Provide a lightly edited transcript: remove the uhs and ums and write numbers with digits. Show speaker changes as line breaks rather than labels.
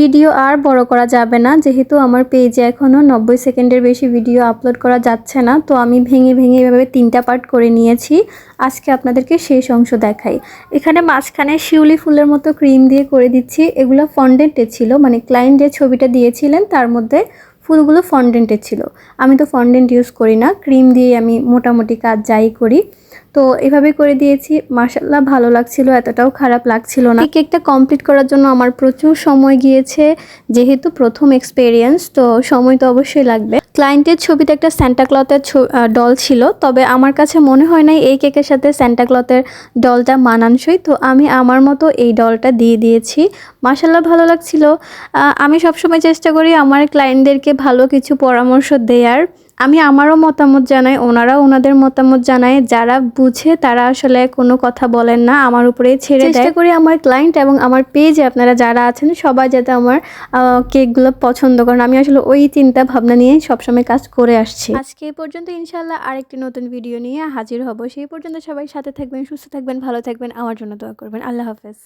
Video আর বড় করা যাবে না, যেহেতু আমার পেজে এখনও 90 সেকেন্ডের বেশি ভিডিও আপলোড করা যাচ্ছে না। তো আমি ভেঙে ভেঙে এভাবে 3টা পার্ট করে নিয়েছি। আজকে আপনাদেরকে শেষ অংশ দেখাই। এখানে মাঝখানে শিউলি ফুলের মতো ক্রিম দিয়ে করে দিচ্ছি। এগুলো ফন্ডেন্টে ছিল, মানে ক্লায়েন্ট যে ছবিটা দিয়েছিলেন তার মধ্যে ফুলগুলো ফন্ডেন্টের ছিল। আমি তো ফন্ডেন্ট ইউজ করি না, ক্রিম দিয়ে আমি মোটামুটি কাজ যাই করি। তো এভাবে করে দিয়েছি, মাশাআল্লাহ ভালো লাগছিল, এতটাও খারাপ লাগছিল না। এই কেকটা কমপ্লিট করার জন্য আমার প্রচুর সময় গিয়েছে, যেহেতু প্রথম এক্সপেরিয়েন্স, তো সময় তো অবশ্যই লাগবে। ক্লায়েন্টের ছবিতে একটা সান্টা ক্লথের ডল ছিল, তবে আমার কাছে মনে হয় নাই এই কেকের সাথে সান্টা ক্লথের ডলটা মানানসই। তো আমি আমার মতো এই ডলটা দিয়ে দিয়েছি, মাশাআল্লাহ ভালো লাগছিল। আমি সবসময় চেষ্টা করি আমার ক্লায়েন্টদেরকে ভালো কিছু পরামর্শ দেওয়ার। আমি আমারও মতামত জানাই, ওনারাও ওনাদের মতামত জানায়। যারা বুঝে তারা আসলে কোনো কথা বলেন না, আমার উপরেই ছেড়ে দেয়। চেষ্টা করি আমার ক্লায়েন্ট এবং আমার পেজে আপনারা যারা আছেন সবাই যাতে আমার কেকগুলো পছন্দ করেন। আমি আসলে ওই চিন্তা ভাবনা নিয়ে সবসময় কাজ করে আসছি। আজকে এই পর্যন্ত, ইনশাআল্লাহ আরেকটি নতুন ভিডিও নিয়ে হাজির হব। সেই পর্যন্ত সবাই সাথে থাকবেন, সুস্থ থাকবেন, ভালো থাকবেন, আমার জন্য দোয়া করবেন। আল্লাহ হাফেজ।